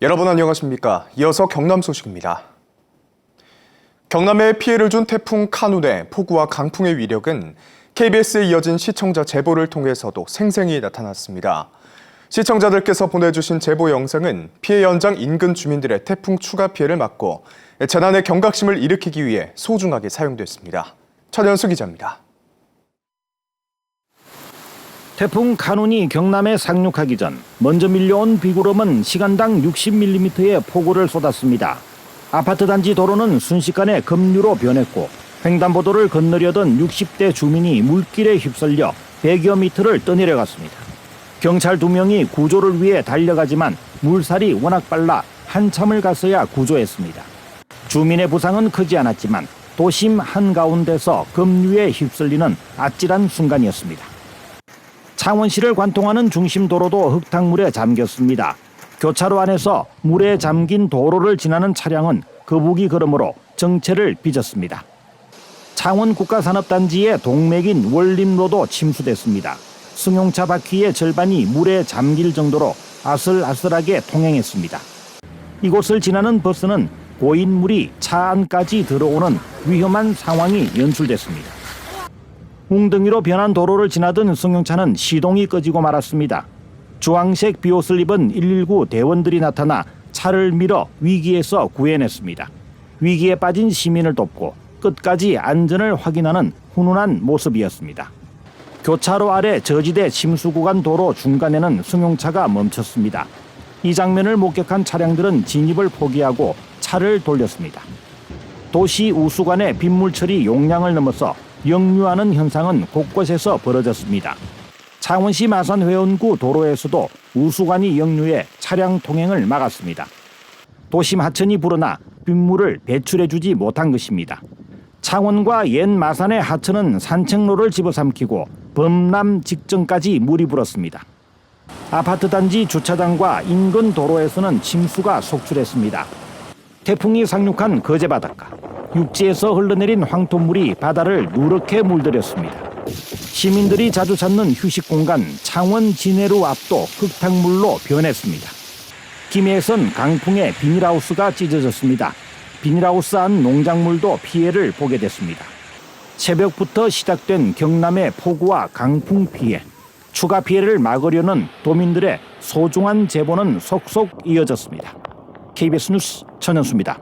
여러분 안녕하십니까? 이어서 경남 소식입니다. 경남에 피해를 준 태풍 카눈의 폭우와 강풍의 위력은 KBS에 이어진 시청자 제보를 통해서도 생생히 나타났습니다. 시청자들께서 보내주신 제보 영상은 피해 현장 인근 주민들의 태풍 추가 피해를 막고 재난의 경각심을 일으키기 위해 소중하게 사용됐습니다. 천연수 기자입니다. 태풍 카눈이 경남에 상륙하기 전 먼저 밀려온 비구름은 시간당 60mm의 폭우를 쏟았습니다. 아파트 단지 도로는 순식간에 급류로 변했고 횡단보도를 건너려던 60대 주민이 물길에 휩쓸려 100여 미터를 떠내려갔습니다. 경찰 2명이 구조를 위해 달려가지만 물살이 워낙 빨라 한참을 가서야 구조했습니다. 주민의 부상은 크지 않았지만 도심 한가운데서 급류에 휩쓸리는 아찔한 순간이었습니다. 창원시를 관통하는 중심 도로도 흙탕물에 잠겼습니다. 교차로 안에서 물에 잠긴 도로를 지나는 차량은 거북이 걸음으로 정체를 빚었습니다. 창원 국가산업단지의 동맥인 월림로도 침수됐습니다. 승용차 바퀴의 절반이 물에 잠길 정도로 아슬아슬하게 통행했습니다. 이곳을 지나는 버스는 고인 물이 차 안까지 들어오는 위험한 상황이 연출됐습니다. 웅덩이로 변한 도로를 지나던 승용차는 시동이 꺼지고 말았습니다. 주황색 비옷을 입은 119 대원들이 나타나 차를 밀어 위기에서 구해냈습니다. 위기에 빠진 시민을 돕고 끝까지 안전을 확인하는 훈훈한 모습이었습니다. 교차로 아래 저지대 침수 구간 도로 중간에는 승용차가 멈췄습니다. 이 장면을 목격한 차량들은 진입을 포기하고 차를 돌렸습니다. 도시 우수관의 빗물 처리 용량을 넘어서 역류하는 현상은 곳곳에서 벌어졌습니다. 창원시 마산회원구 도로에서도 우수관이 역류해 차량 통행을 막았습니다. 도심 하천이 불어나 빗물을 배출해주지 못한 것입니다. 창원과 옛 마산의 하천은 산책로를 집어삼키고 범람 직전까지 물이 불었습니다. 아파트 단지 주차장과 인근 도로에서는 침수가 속출했습니다. 태풍이 상륙한 거제 바닷가. 육지에서 흘러내린 황토물이 바다를 누렇게 물들였습니다. 시민들이 자주 찾는 휴식 공간 창원 진해루 앞도 흙탕물로 변했습니다. 김해에선 강풍에 비닐하우스가 찢어졌습니다. 비닐하우스 안 농작물도 피해를 보게 됐습니다. 새벽부터 시작된 경남의 폭우와 강풍 피해, 추가 피해를 막으려는 도민들의 소중한 제보는 속속 이어졌습니다. KBS 뉴스 천연수입니다.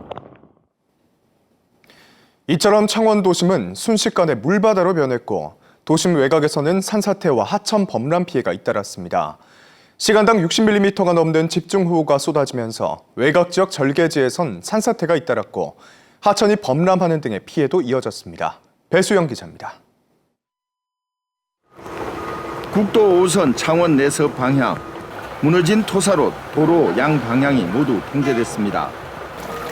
이처럼 창원 도심은 순식간에 물바다로 변했고 도심 외곽에서는 산사태와 하천 범람 피해가 잇따랐습니다. 시간당 60mm가 넘는 집중호우가 쏟아지면서 외곽 지역 절개지에선 산사태가 잇따랐고 하천이 범람하는 등의 피해도 이어졌습니다. 배수영 기자입니다. 국도 5호선 창원 내서 방향, 무너진 토사로 도로 양 방향이 모두 통제됐습니다.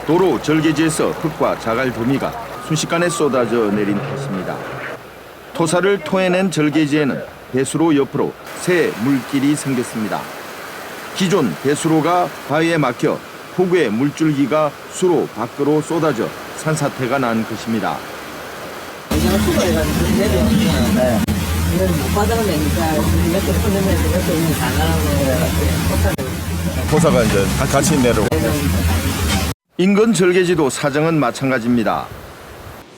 도로 절개지에서 흙과 자갈 더미가 순식간에 쏟아져 내린 탓입니다. 토사를 토해낸 절개지에는 배수로 옆으로 새 물길이 생겼습니다. 기존 배수로가 바위에 막혀 폭우의 물줄기가 수로 밖으로 쏟아져 산사태가 난 것입니다. 토사가 이제 같이 내려오고. 인근 절개지도 사정은 마찬가지입니다.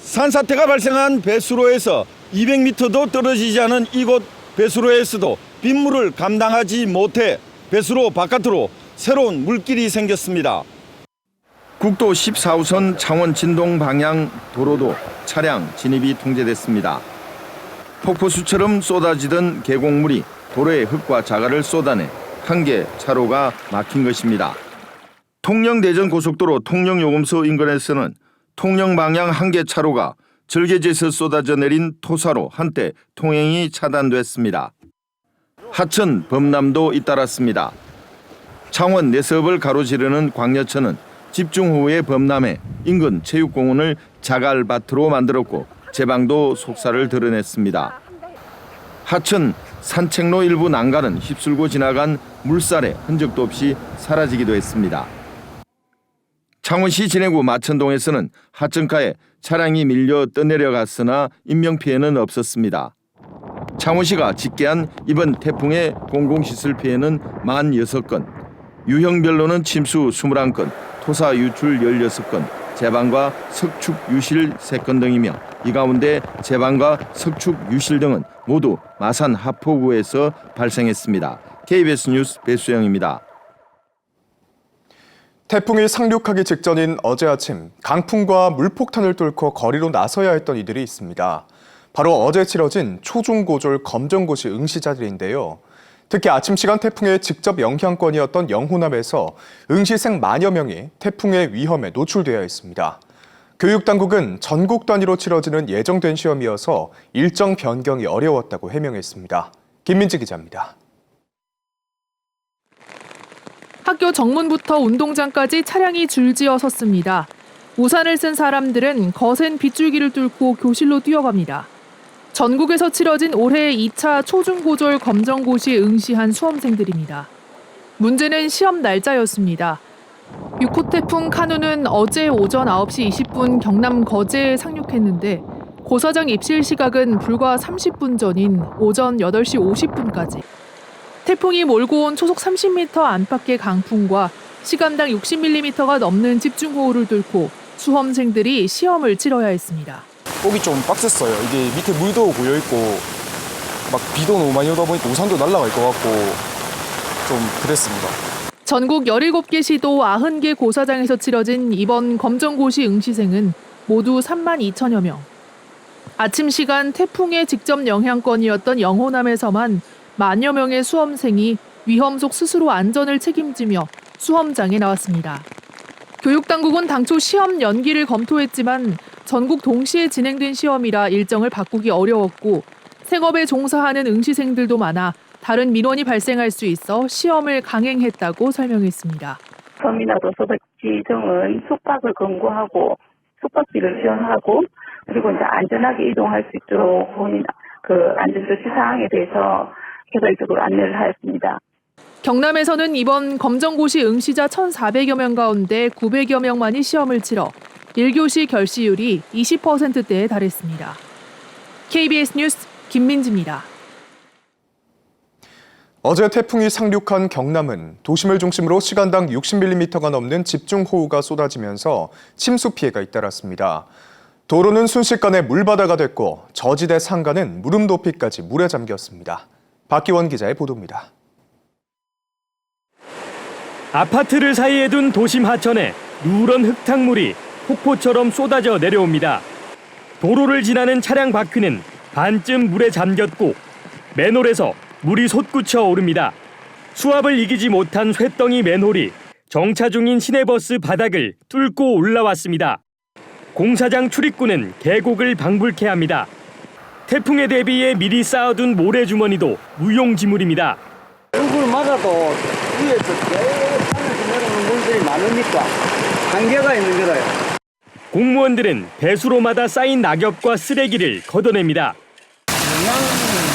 산사태가 발생한 배수로에서 200m도 떨어지지 않은 이곳 배수로에서도 빗물을 감당하지 못해 배수로 바깥으로 새로운 물길이 생겼습니다. 국도 14호선 창원 진동 방향 도로도 차량 진입이 통제됐습니다. 폭포수처럼 쏟아지던 계곡물이 도로에 흙과 자갈을 쏟아내 한 개 차로가 막힌 것입니다. 통영대전고속도로 통영요금소 인근에서는 통영 방향 한 개 차로가 절개지에서 쏟아져 내린 토사로 한때 통행이 차단됐습니다. 하천 범람도 잇따랐습니다. 창원 내섭을 가로지르는 광여천은 집중호우에 범람해 인근 체육공원을 자갈밭으로 만들었고 제방도 속살을 드러냈습니다. 하천 산책로 일부 난간은 휩쓸고 지나간 물살에 흔적도 없이 사라지기도 했습니다. 창원시 진해구 마천동에서는 하천가에 차량이 밀려 떠내려갔으나 인명피해는 없었습니다. 창원시가 집계한 이번 태풍의 공공시설 피해는 46건, 유형별로는 침수 21건, 토사 유출 16건, 제방과 석축 유실 3건 등이며 이 가운데 제방과 석축 유실 등은 모두 마산 하포구에서 발생했습니다. KBS 뉴스 배수영입니다. 태풍이 상륙하기 직전인 어제 아침, 강풍과 물폭탄을 뚫고 거리로 나서야 했던 이들이 있습니다. 바로 어제 치러진 초중고졸 검정고시 응시자들인데요. 특히 아침 시간 태풍의 직접 영향권이었던 영호남에서 응시생 만여 명이 태풍의 위험에 노출되어 있습니다. 교육당국은 전국 단위로 치러지는 예정된 시험이어서 일정 변경이 어려웠다고 해명했습니다. 김민지 기자입니다. 학교 정문부터 운동장까지 차량이 줄지어 섰습니다. 우산을 쓴 사람들은 거센 빗줄기를 뚫고 교실로 뛰어갑니다. 전국에서 치러진 올해 2차 초중고졸 검정고시 응시한 수험생들입니다. 문제는 시험 날짜였습니다. 6호 태풍 카누는 어제 오전 9시 20분 경남 거제에 상륙했는데 고사장 입실 시각은 불과 30분 전인 오전 8시 50분까지. 태풍이 몰고 온 초속 30m 안팎의 강풍과 시간당 60mm가 넘는 집중호우를 뚫고 수험생들이 시험을 치러야 했습니다. 오기 좀 빡셌어요. 이게 밑에 물도 고여있고 막 비도 너무 많이 오다 보니까 우산도 날아갈 것 같고 좀 그랬습니다. 전국 17개 시도 90개 고사장에서 치러진 이번 검정고시 응시생은 모두 3만 2천여 명. 아침 시간 태풍의 직접 영향권이었던 영호남에서만 만여 명의 수험생이 위험 속 스스로 안전을 책임지며 수험장에 나왔습니다. 교육당국은 당초 시험 연기를 검토했지만 전국 동시에 진행된 시험이라 일정을 바꾸기 어려웠고 생업에 종사하는 응시생들도 많아 다른 민원이 발생할 수 있어 시험을 강행했다고 설명했습니다. 섬이나 도서백지 등은 숙박을 권고하고 숙박비를 지원하고 그리고 이제 안전하게 이동할 수 있도록 본인 안전조치 사항에 대해서 개별적으로 안내를 하였습니다. 경남에서는 이번 검정고시 응시자 1,400여 명 가운데 900여 명만이 시험을 치러 1교시 결시율이 20%대에 달했습니다. KBS 뉴스 김민지입니다. 어제 태풍이 상륙한 경남은 도심을 중심으로 시간당 60mm가 넘는 집중호우가 쏟아지면서 침수 피해가 잇따랐습니다. 도로는 순식간에 물바다가 됐고 저지대 상가는 무릎 높이까지 물에 잠겼습니다. 박기원 기자의 보도입니다. 아파트를 사이에 둔 도심 하천에 누런 흙탕물이 폭포처럼 쏟아져 내려옵니다. 도로를 지나는 차량 바퀴는 반쯤 물에 잠겼고 맨홀에서 물이 솟구쳐 오릅니다. 수압을 이기지 못한 쇳덩이 맨홀이 정차 중인 시내버스 바닥을 뚫고 올라왔습니다. 공사장 출입구는 계곡을 방불케 합니다. 태풍에 대비해 미리 쌓아둔 모래주머니도 무용지물입니다. 얼굴 막아도 위에서 계속 하늘에서 내려오는 물들이 많으니까 한계가 있는 거라요. 공무원들은 배수로마다 쌓인 낙엽과 쓰레기를 걷어냅니다. 영양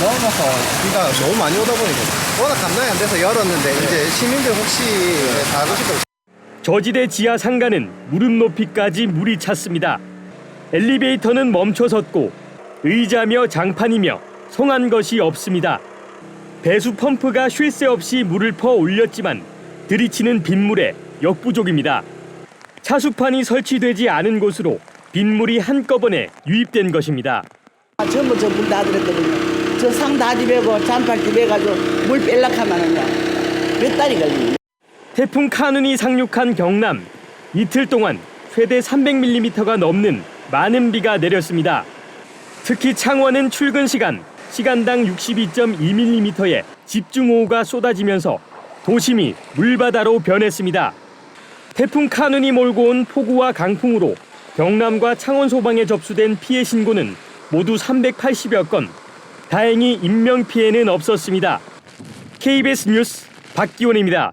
넘어서 비가 너무 많이 오다 보니까 워낙 감당이 안 돼서 열었는데 이제 시민들 혹시 다 그러실 거. 저지대 지하 상가는 무릎 높이까지 물이 찼습니다. 엘리베이터는 멈춰섰고 의자며 장판이며 성한 것이 없습니다. 배수 펌프가 쉴 새 없이 물을 퍼 올렸지만 들이치는 빗물에 역부족입니다. 차수판이 설치되지 않은 곳으로 빗물이 한꺼번에 유입된 것입니다. 전부 물 다 들었거든요. 저 상 다 집에고 잔팔 집에가지고 물 뺄락 하면은요 몇 달이 걸립니다. 태풍 카눈이 상륙한 경남. 이틀 동안 최대 300mm가 넘는 많은 비가 내렸습니다. 특히 창원은 출근 시간당 62.2mm의 집중호우가 쏟아지면서 도심이 물바다로 변했습니다. 태풍 카눈이 몰고 온 폭우와 강풍으로 경남과 창원 소방에 접수된 피해 신고는 모두 380여 건. 다행히 인명피해는 없었습니다. KBS 뉴스 박기원입니다.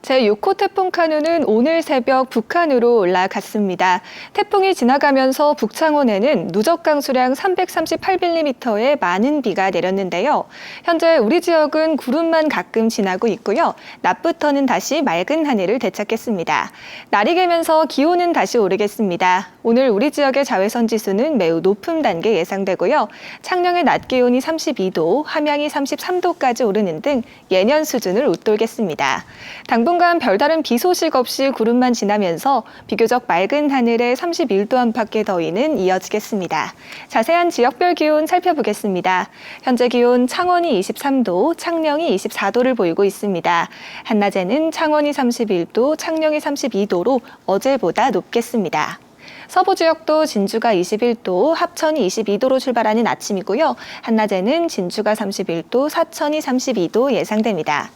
제6호 태풍 카누는 오늘 새벽 북한으로 올라갔습니다. 태풍이 지나가면서 북창원에는 누적 강수량 338mm의 많은 비가 내렸는데요. 현재 우리 지역은 구름만 가끔 지나고 있고요. 낮부터는 다시 맑은 하늘을 되찾겠습니다. 날이 개면서 기온은 다시 오르겠습니다. 오늘 우리 지역의 자외선 지수는 매우 높은 단계 예상되고요. 창녕의 낮 기온이 32도, 함양이 33도까지 오르는 등 예년 수준을 웃돌겠습니다. 당분간 별다른 비 소식 없이 구름만 지나면서 비교적 맑은 하늘에 31도 안팎의 더위는 이어지겠습니다. 자세한 지역별 기온 살펴보겠습니다. 현재 기온 창원이 23도, 창녕이 24도를 보이고 있습니다. 한낮에는 창원이 31도, 창녕이 32도로 어제보다 높겠습니다. 서부 지역도 진주가 21도, 합천이 22도로 출발하는 아침이고요. 한낮에는 진주가 31도, 사천이 32도 예상됩니다.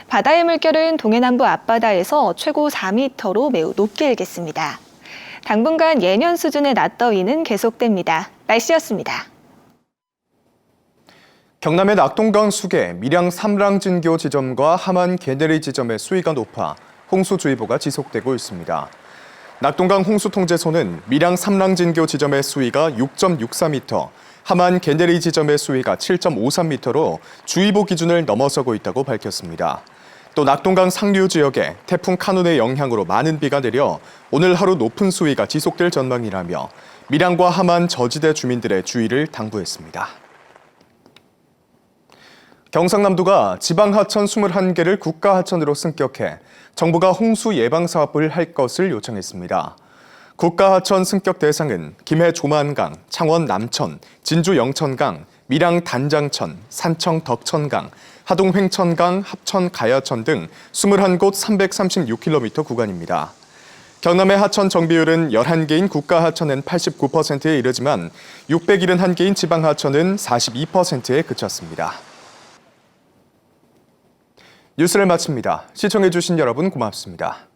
바다의 물결은 동해남부 앞바다에서 최고 4m로 매우 높게 일겠습니다. 당분간 예년 수준의 낮더위는 계속됩니다. 날씨였습니다. 경남의 낙동강 수계 밀양 삼랑진교 지점과 함안 개내리 지점의 수위가 높아 홍수주의보가 지속되고 있습니다. 낙동강 홍수통제소는 밀양 삼랑진교 지점의 수위가 6.64m, 함안 개내리 지점의 수위가 7.53m로 주의보 기준을 넘어서고 있다고 밝혔습니다. 또 낙동강 상류 지역에 태풍 카눈의 영향으로 많은 비가 내려 오늘 하루 높은 수위가 지속될 전망이라며 밀양과 함안 저지대 주민들의 주의를 당부했습니다. 경상남도가 지방하천 21개를 국가하천으로 승격해 정부가 홍수 예방 사업을 할 것을 요청했습니다. 국가하천 승격 대상은 김해 조만강, 창원 남천, 진주 영천강, 밀양 단장천, 산청 덕천강, 하동 횡천강, 합천 가야천 등 21곳 336km 구간입니다. 경남의 하천 정비율은 11개인 국가하천은 89%에 이르지만 671개인 지방하천은 42%에 그쳤습니다. 뉴스를 마칩니다. 시청해주신 여러분 고맙습니다.